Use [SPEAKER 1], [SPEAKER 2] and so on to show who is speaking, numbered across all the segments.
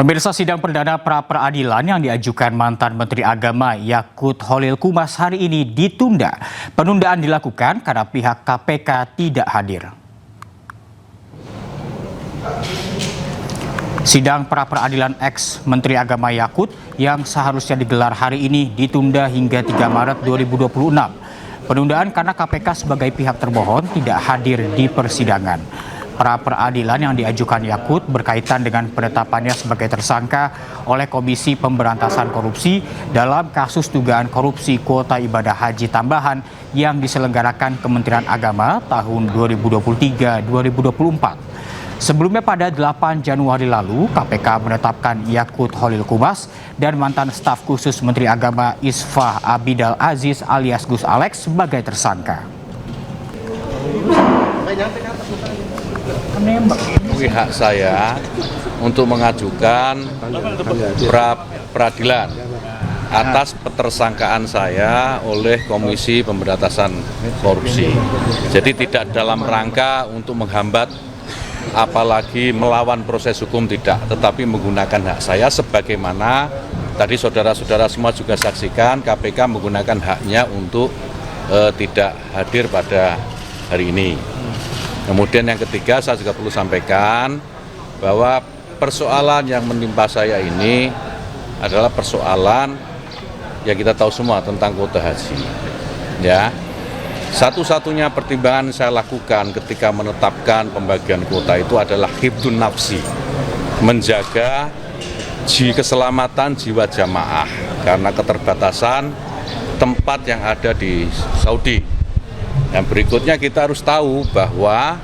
[SPEAKER 1] Pemirsa, sidang perdana pra-peradilan yang diajukan mantan Menteri Agama Yakut Khalil Qumas hari ini ditunda. Penundaan dilakukan karena pihak KPK tidak hadir. Sidang pra-peradilan ex-Menteri Agama Yakut yang seharusnya digelar hari ini ditunda hingga 3 Maret 2026. Penundaan karena KPK sebagai pihak termohon tidak hadir di persidangan. Pra-peradilan yang diajukan Yakut berkaitan dengan penetapannya sebagai tersangka oleh Komisi Pemberantasan Korupsi dalam kasus dugaan korupsi kuota ibadah haji tambahan yang diselenggarakan Kementerian Agama tahun 2023-2024. Sebelumnya pada 8 Januari lalu, KPK menetapkan Yakut Khalil Qumas dan mantan staf khusus Menteri Agama Isfah Abidal Aziz alias Gus Alex sebagai tersangka.
[SPEAKER 2] Hak saya untuk mengajukan pra-peradilan atas petersangkaan saya oleh Komisi Pemberantasan Korupsi. Jadi tidak dalam rangka untuk menghambat apalagi melawan proses hukum, tidak, tetapi menggunakan hak saya sebagaimana tadi saudara-saudara semua juga saksikan KPK menggunakan haknya untuk tidak hadir pada hari ini. Kemudian yang ketiga, saya juga perlu sampaikan bahwa persoalan yang menimpa saya ini adalah persoalan yang kita tahu semua tentang kuota haji. Ya, satu-satunya pertimbangan saya lakukan ketika menetapkan pembagian kuota itu adalah hifdzun nafsi, menjaga keselamatan jiwa jamaah karena keterbatasan tempat yang ada di Saudi. Yang berikutnya kita harus tahu bahwa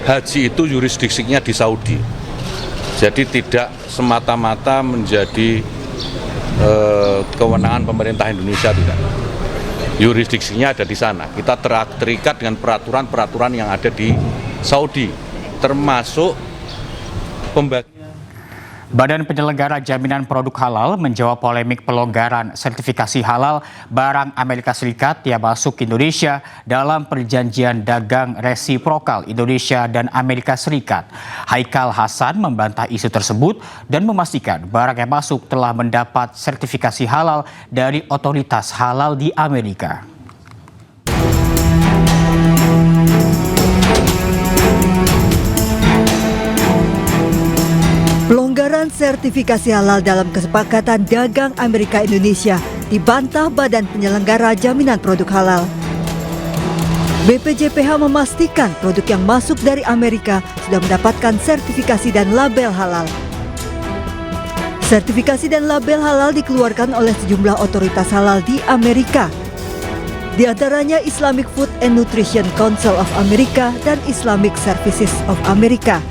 [SPEAKER 2] haji itu yurisdiksinya di Saudi. Jadi tidak semata-mata menjadi kewenangan pemerintah Indonesia, tidak. Yurisdiksinya ada di sana. Kita terikat dengan peraturan-peraturan yang ada di Saudi, termasuk pembagian.
[SPEAKER 1] Badan Penyelenggara Jaminan Produk Halal menjawab polemik pelonggaran sertifikasi halal barang Amerika Serikat yang masuk ke Indonesia dalam perjanjian dagang resiprokal Indonesia dan Amerika Serikat. Haikal Hasan membantah isu tersebut dan memastikan barang yang masuk telah mendapat sertifikasi halal dari otoritas halal di Amerika.
[SPEAKER 3] Pelonggaran sertifikasi halal dalam kesepakatan dagang Amerika Indonesia dibantah Badan Penyelenggara Jaminan Produk Halal. BPJPH memastikan produk yang masuk dari Amerika sudah mendapatkan sertifikasi dan label halal. Sertifikasi dan label halal dikeluarkan oleh sejumlah otoritas halal di Amerika. Di antaranya Islamic Food and Nutrition Council of America dan Islamic Services of America.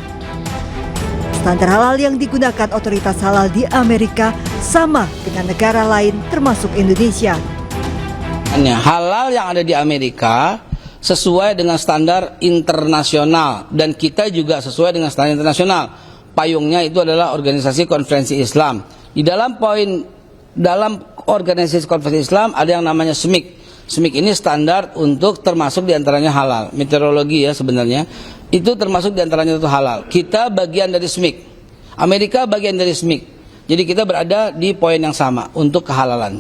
[SPEAKER 3] Standar halal yang digunakan otoritas halal di Amerika sama dengan negara lain termasuk Indonesia.
[SPEAKER 4] Halal yang ada di Amerika sesuai dengan standar internasional dan kita juga sesuai dengan standar internasional. Payungnya itu adalah Organisasi Konferensi Islam. Di dalam Organisasi Konferensi Islam ada yang namanya SMIC. SMIC ini standar untuk termasuk diantaranya halal. Meteorologi ya sebenarnya. Itu termasuk diantaranya itu halal. Kita bagian dari SMIC. Amerika bagian dari SMIC. Jadi kita berada di poin yang sama untuk kehalalan.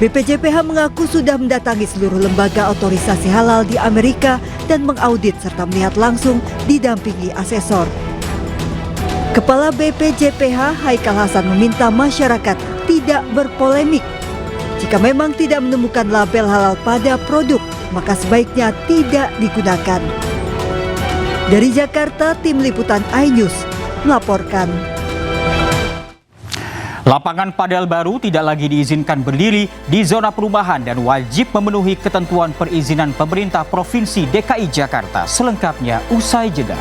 [SPEAKER 3] BPJPH mengaku sudah mendatangi seluruh lembaga otorisasi halal di Amerika dan mengaudit serta melihat langsung didampingi asesor. Kepala BPJPH Haikal Hasan meminta masyarakat tidak berpolemik. Jika memang tidak menemukan label halal pada produk, maka sebaiknya tidak digunakan. Dari Jakarta, Tim Liputan iNews melaporkan.
[SPEAKER 1] Lapangan padel baru tidak lagi diizinkan berdiri di zona perumahan dan wajib memenuhi ketentuan perizinan pemerintah Provinsi DKI Jakarta. Selengkapnya usai jeda.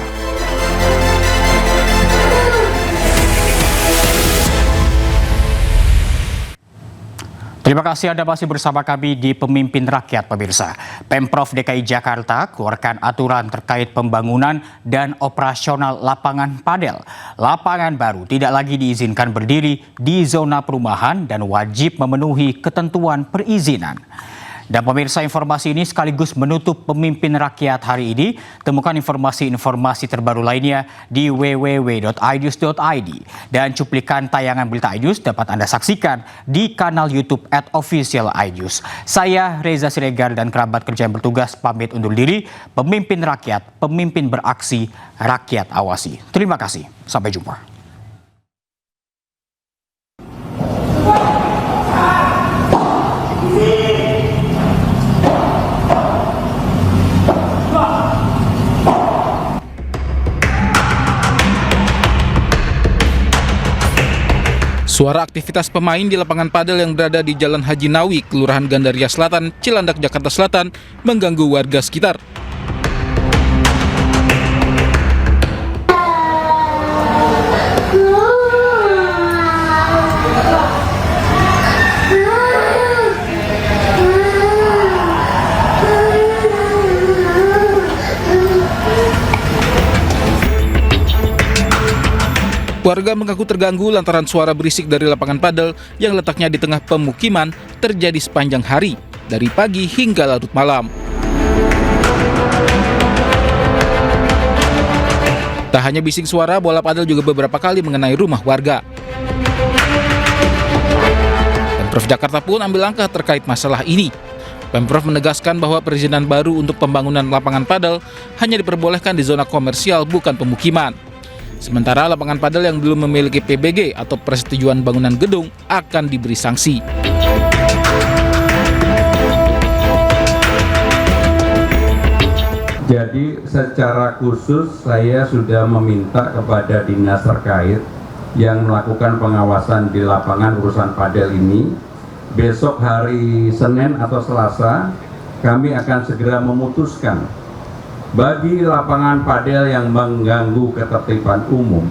[SPEAKER 1] Terima kasih Anda masih bersama kami di Pemimpin Rakyat, pemirsa. Pemprov DKI Jakarta keluarkan aturan terkait pembangunan dan operasional lapangan padel. Lapangan baru tidak lagi diizinkan berdiri di zona perumahan dan wajib memenuhi ketentuan perizinan. Dan pemirsa, informasi ini sekaligus menutup Pemimpin Rakyat hari ini. Temukan informasi-informasi terbaru lainnya di www.inews.id. Dan cuplikan tayangan berita iNews dapat Anda saksikan di kanal YouTube @official_inews. Saya Reza Siregar dan kerabat kerja yang bertugas pamit undur diri. Pemimpin Rakyat, pemimpin beraksi, rakyat awasi. Terima kasih. Sampai jumpa.
[SPEAKER 5] Suara aktivitas pemain di lapangan padel yang berada di Jalan Haji Nawi, Kelurahan Gandaria Selatan, Cilandak, Jakarta Selatan, mengganggu warga sekitar. Warga mengaku terganggu lantaran suara berisik dari lapangan padel yang letaknya di tengah pemukiman terjadi sepanjang hari, dari pagi hingga larut malam. Tak hanya bising suara, bola padel juga beberapa kali mengenai rumah warga. Pemprov Jakarta pun ambil langkah terkait masalah ini. Pemprov menegaskan bahwa perizinan baru untuk pembangunan lapangan padel hanya diperbolehkan di zona komersial, bukan pemukiman. Sementara lapangan padel yang belum memiliki PBG atau persetujuan bangunan gedung akan diberi sanksi.
[SPEAKER 6] Jadi secara khusus saya sudah meminta kepada dinas terkait yang melakukan pengawasan di lapangan urusan padel ini. Besok hari Senin atau Selasa kami akan segera memutuskan bagi lapangan padel yang mengganggu ketertiban umum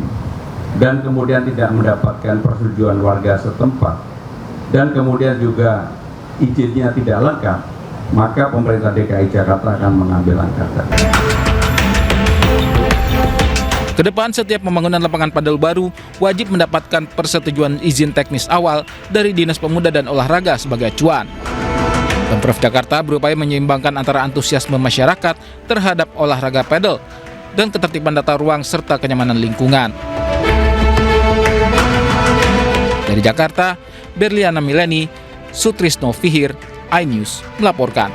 [SPEAKER 6] dan kemudian tidak mendapatkan persetujuan warga setempat dan kemudian juga izinnya tidak lengkap, maka pemerintah DKI Jakarta akan mengambil langkah.
[SPEAKER 5] Kedepan setiap pembangunan lapangan padel baru wajib mendapatkan persetujuan izin teknis awal dari Dinas Pemuda dan Olahraga sebagai acuan. Pemprov Jakarta berupaya menyeimbangkan antara antusiasme masyarakat terhadap olahraga padel dan ketertiban tata ruang serta kenyamanan lingkungan. Dari Jakarta, Berliana Mileni, Sutrisno Fihir, iNews melaporkan.